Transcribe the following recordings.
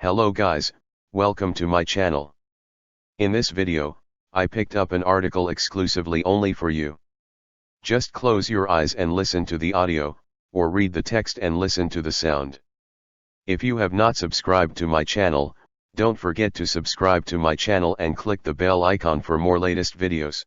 Hello guys, welcome to my channel. In this video, I picked up an article exclusively only for you. Just close your eyes and listen to the audio, or read the text and listen to the sound. If you have not subscribed to my channel, don't forget to subscribe to my channel and click the bell icon for more latest videos.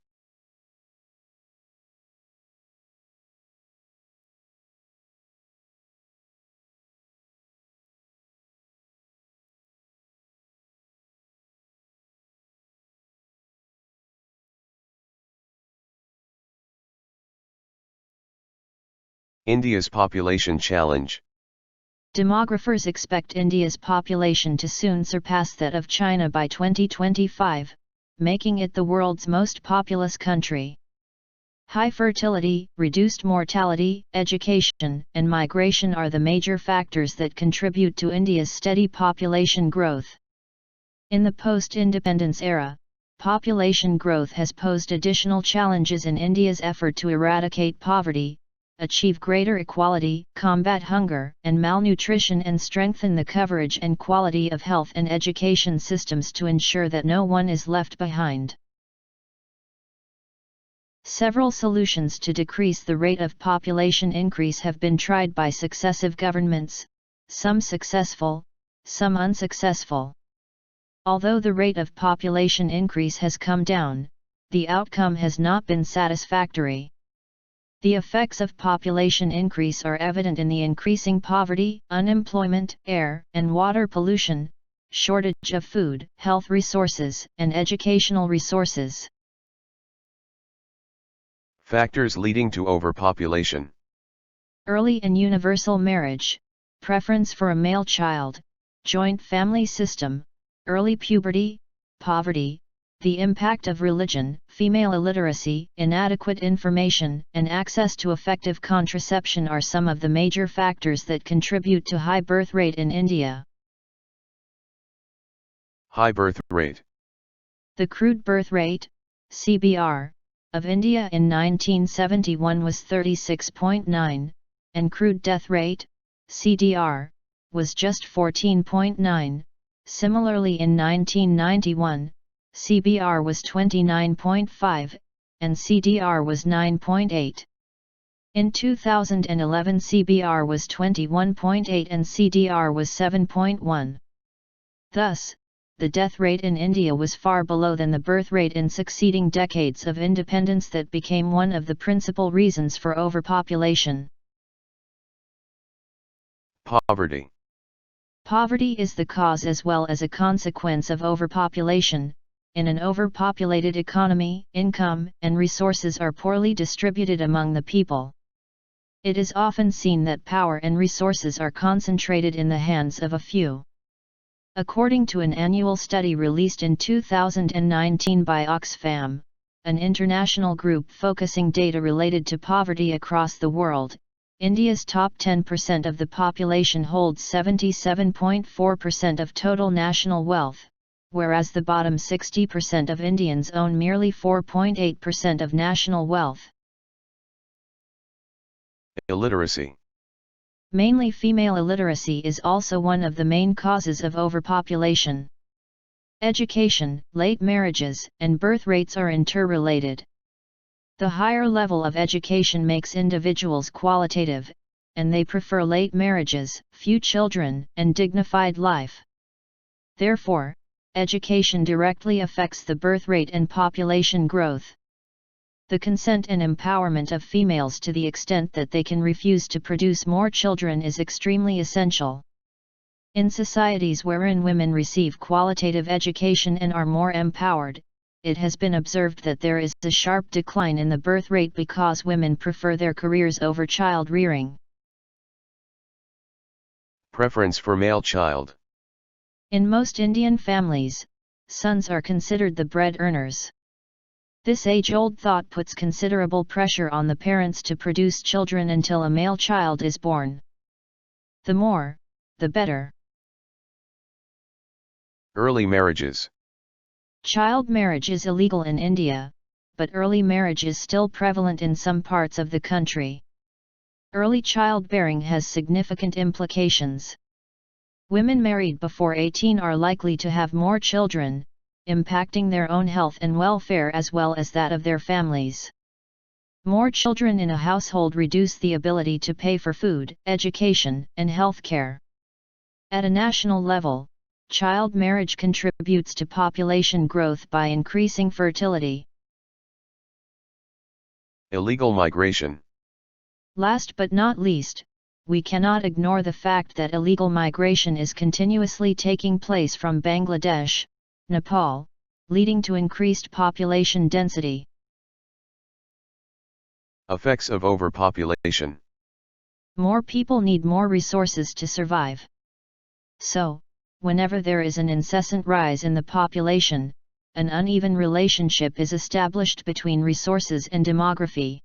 India's population challenge. Demographers expect India's population to soon surpass that of China by 2025, making it the world's most populous country. High fertility, reduced mortality, education, and migration are the major factors that contribute to India's steady population growth. In the post-independence era, population growth has posed additional challenges in India's effort to eradicate poverty, achieve greater equality, combat hunger and malnutrition, and strengthen the coverage and quality of health and education systems to ensure that no one is left behind. Several solutions to decrease the rate of population increase have been tried by successive governments, some successful, some unsuccessful. Although the rate of population increase has come down, the outcome has not been satisfactory. The effects of population increase are evident in the increasing poverty, unemployment, air and water pollution, shortage of food, health resources, and educational resources. Factors leading to overpopulation. Early and universal marriage, preference for a male child, joint family system, early puberty, poverty, the impact of religion, female illiteracy, inadequate information, and access to effective contraception are some of the major factors that contribute to high birth rate in India. High birth rate. The crude birth rate, CBR, of India in 1971 was 36.9, and crude death rate, CDR, was just 14.9. Similarly in 1991, CBR was 29.5, and CDR was 9.8. In 2011 CBR was 21.8 and CDR was 7.1. Thus, the death rate in India was far below than the birth rate in succeeding decades of independence that became one of the principal reasons for overpopulation. Poverty. Poverty is the cause as well as a consequence of overpopulation. In an overpopulated economy, income and resources are poorly distributed among the people. It is often seen that power and resources are concentrated in the hands of a few. According to an annual study released in 2019 by Oxfam, an international group focusing data related to poverty across the world, India's top 10% of the population holds 77.4% of total national wealth, whereas the bottom 60% of Indians own merely 4.8% of national wealth. Illiteracy. Mainly female illiteracy is also one of the main causes of overpopulation. Education, late marriages, and birth rates are interrelated. The higher level of education makes individuals qualitative, and they prefer late marriages, few children, and dignified life. Therefore, education directly affects the birth rate and population growth. The consent and empowerment of females to the extent that they can refuse to produce more children is extremely essential. In societies wherein women receive qualitative education and are more empowered, it has been observed that there is a sharp decline in the birth rate because women prefer their careers over child rearing. Preference for male child. In most Indian families, sons are considered the bread earners. This age-old thought puts considerable pressure on the parents to produce children until a male child is born. The more, the better. Early marriages. Child marriage is illegal in India, but early marriage is still prevalent in some parts of the country. Early childbearing has significant implications. Women married before 18 are likely to have more children, impacting their own health and welfare as well as that of their families. More children in a household reduce the ability to pay for food, education, and health care. At a national level, child marriage contributes to population growth by increasing fertility. Illegal migration. Last but not least, we cannot ignore the fact that illegal migration is continuously taking place from Bangladesh, Nepal, leading to increased population density. Effects of overpopulation. More people need more resources to survive. So, whenever there is an incessant rise in the population, an uneven relationship is established between resources and demography.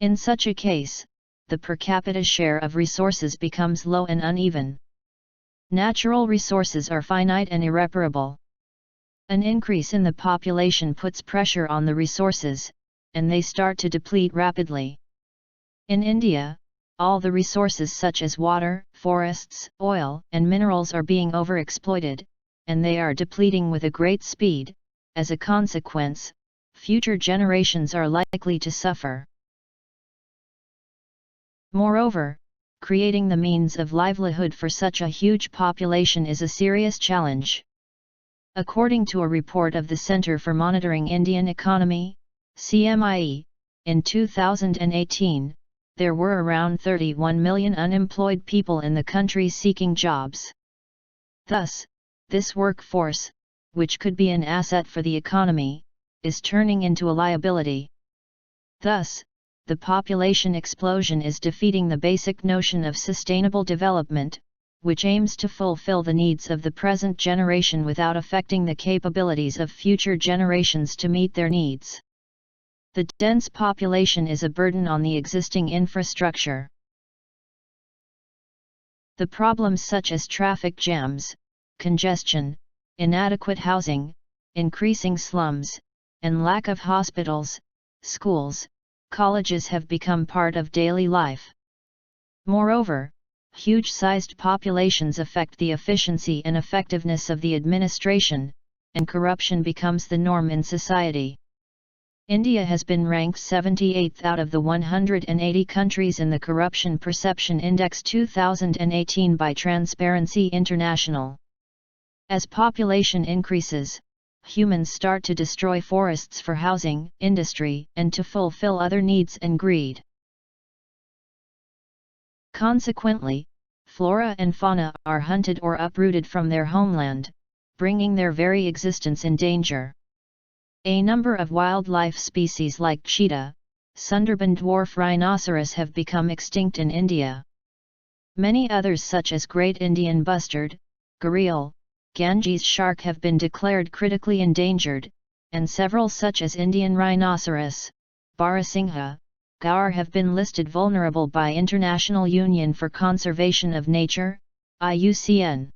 In such a case, the per capita share of resources becomes low and uneven. Natural resources are finite and irreparable. An increase in the population puts pressure on the resources, and they start to deplete rapidly. In India, all the resources such as water, forests, oil, and minerals are being overexploited, and they are depleting with a great speed. As a consequence, future generations are likely to suffer. Moreover, creating the means of livelihood for such a huge population is a serious challenge. According to a report of the Center for Monitoring Indian Economy, CMIE, in 2018, there were around 31 million unemployed people in the country seeking jobs. Thus, this workforce, which could be an asset for the economy, is turning into a liability. Thus, the population explosion is defeating the basic notion of sustainable development, which aims to fulfill the needs of the present generation without affecting the capabilities of future generations to meet their needs. The dense population is a burden on the existing infrastructure. The problems such as traffic jams, congestion, inadequate housing, increasing slums, and lack of hospitals, schools, colleges have become part of daily life. Moreover, huge-sized populations affect the efficiency and effectiveness of the administration, and corruption becomes the norm in society. India has been ranked 78th out of the 180 countries in the Corruption Perception Index 2018 by Transparency International. As population increases, humans start to destroy forests for housing, industry, and to fulfill other needs and greed. Consequently, flora and fauna are hunted or uprooted from their homeland, bringing their very existence in danger. A number of wildlife species like cheetah, Sundarban dwarf rhinoceros have become extinct in India. Many others such as great Indian bustard, gharial, Ganges shark have been declared critically endangered, and several such as Indian rhinoceros, Barasingha, gaur have been listed vulnerable by International Union for Conservation of Nature, IUCN.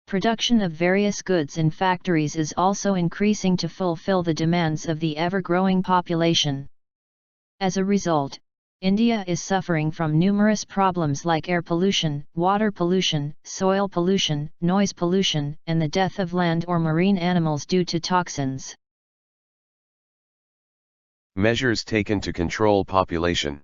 Production of various goods in factories is also increasing to fulfill the demands of the ever-growing population. As a result, India is suffering from numerous problems like air pollution, water pollution, soil pollution, noise pollution, and the death of land or marine animals due to toxins. Measures taken to control population.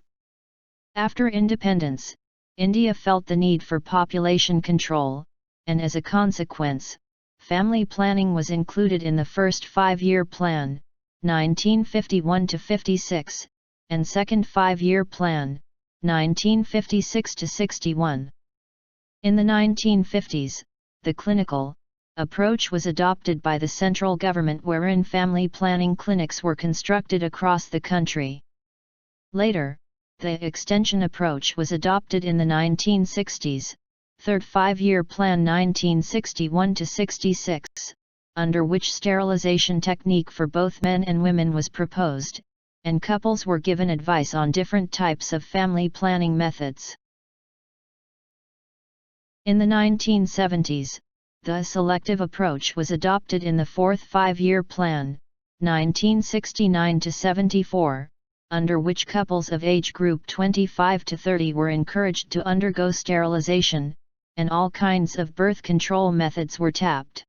After independence, India felt the need for population control, and as a consequence, family planning was included in the first five-year plan, 1951-56, and second five-year plan, 1956-61. In the 1950s, the clinical approach was adopted by the central government wherein family planning clinics were constructed across the country. Later, the extension approach was adopted in the 1960s, third five-year plan 1961-66, under which sterilization technique for both men and women was proposed, and couples were given advice on different types of family planning methods. In the 1970s, the selective approach was adopted in the fourth five-year plan, 1969-74, under which couples of age group 25 to 30 were encouraged to undergo sterilization, and all kinds of birth control methods were tapped.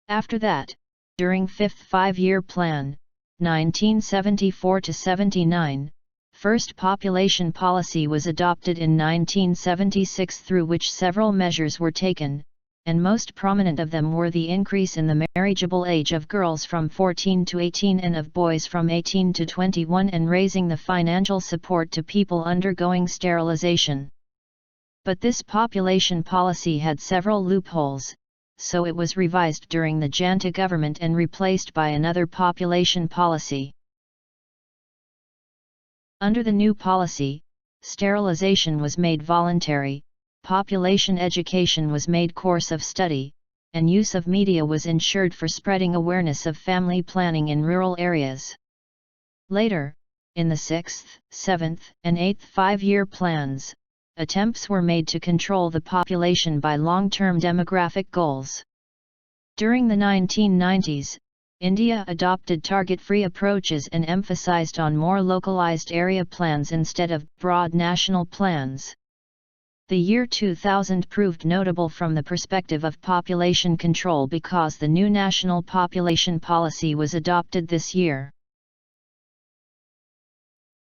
After that, during Fifth Five-Year Plan, 1974-79, first population policy was adopted in 1976, through which several measures were taken, and most prominent of them were the increase in the marriageable age of girls from 14 to 18 and of boys from 18 to 21, and raising the financial support to people undergoing sterilization. But this population policy had several loopholes, so it was revised during the Junta government and replaced by another population policy. Under the new policy, sterilization was made voluntary, population education was made course of study, and use of media was ensured for spreading awareness of family planning in rural areas. Later, in the 6th, 7th, and 8th five-year plans, attempts were made to control the population by long-term demographic goals. During the 1990s, India adopted target-free approaches and emphasized on more localized area plans instead of broad national plans. The year 2000 proved notable from the perspective of population control because the new national population policy was adopted this year.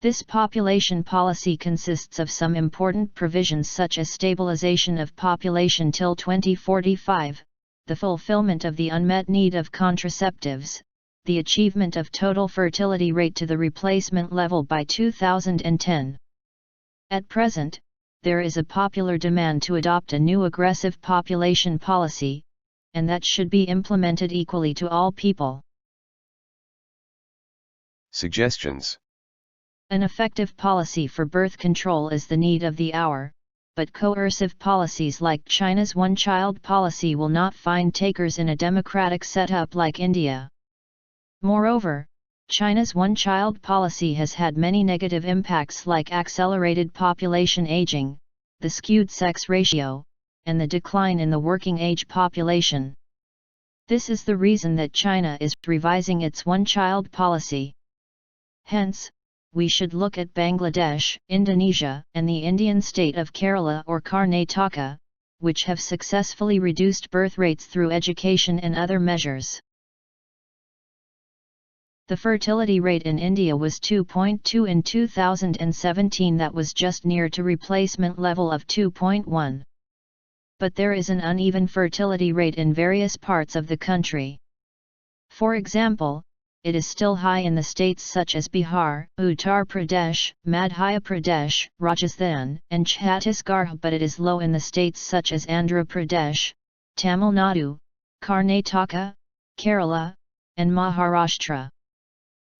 This population policy consists of some important provisions such as stabilization of population till 2045, the fulfillment of the unmet need of contraceptives, the achievement of total fertility rate to the replacement level by 2010. At present, there is a popular demand to adopt a new aggressive population policy, and that should be implemented equally to all people. Suggestions. An effective policy for birth control is the need of the hour, but coercive policies like China's one-child policy will not find takers in a democratic setup like India. Moreover, China's one-child policy has had many negative impacts like accelerated population aging, the skewed sex ratio, and the decline in the working-age population. This is the reason that China is revising its one-child policy. Hence, we should look at Bangladesh, Indonesia, and the Indian state of Kerala or Karnataka, which have successfully reduced birth rates through education and other measures. The fertility rate in India was 2.2 in 2017, that was just near to replacement level of 2.1. But there is an uneven fertility rate in various parts of the country. For example, it is still high in the states such as Bihar, Uttar Pradesh, Madhya Pradesh, Rajasthan, and Chhattisgarh, but it is low in the states such as Andhra Pradesh, Tamil Nadu, Karnataka, Kerala, and Maharashtra.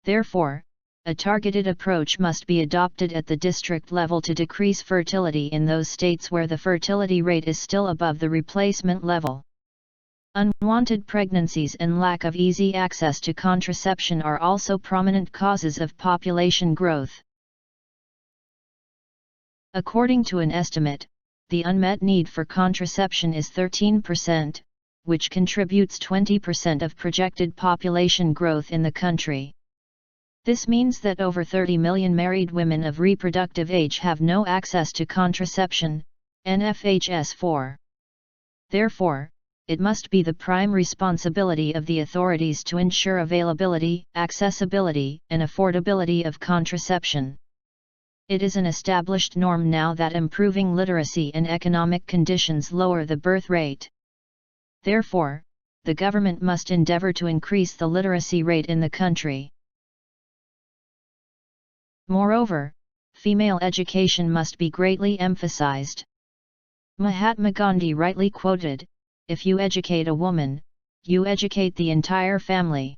Therefore, a targeted approach must be adopted at the district level to decrease fertility in those states where the fertility rate is still above the replacement level. Unwanted pregnancies and lack of easy access to contraception are also prominent causes of population growth. According to an estimate, the unmet need for contraception is 13%, which contributes 20% of projected population growth in the country. This means that over 30 million married women of reproductive age have no access to contraception, NFHS4. Therefore, it must be the prime responsibility of the authorities to ensure availability, accessibility, and affordability of contraception. It is an established norm now that improving literacy and economic conditions lower the birth rate. Therefore, the government must endeavor to increase the literacy rate in the country. Moreover, female education must be greatly emphasized. Mahatma Gandhi rightly quoted, "If you educate a woman, you educate the entire family."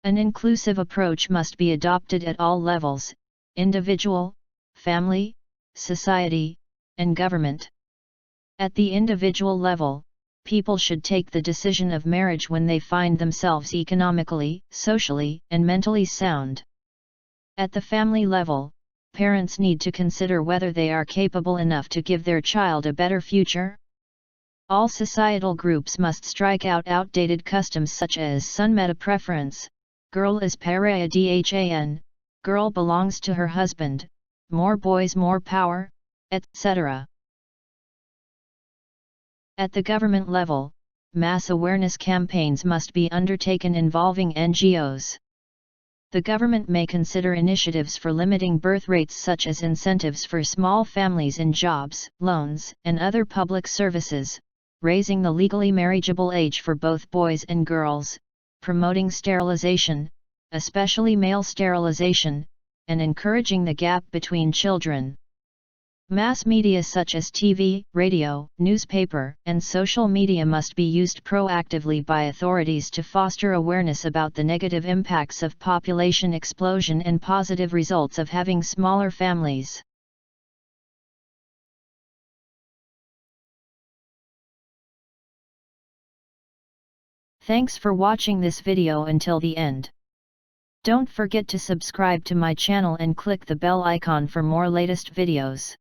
An inclusive approach must be adopted at all levels: individual, family, society, and government. At the individual level, people should take the decision of marriage when they find themselves economically, socially, and mentally sound. At the family level, parents need to consider whether they are capable enough to give their child a better future. All societal groups must strike out outdated customs such as son meta preference, girl is pariah dhan, girl belongs to her husband, more boys more power, etc. At the government level, mass awareness campaigns must be undertaken involving NGOs. The government may consider initiatives for limiting birth rates such as incentives for small families in jobs, loans, and other public services, raising the legally marriageable age for both boys and girls, promoting sterilization, especially male sterilization, and encouraging the gap between children. Mass media such as TV, radio, newspaper, and social media must be used proactively by authorities to foster awareness about the negative impacts of population explosion and positive results of having smaller families. Thanks for watching this video until the end. Don't forget to subscribe to my channel and click the bell icon for more latest videos.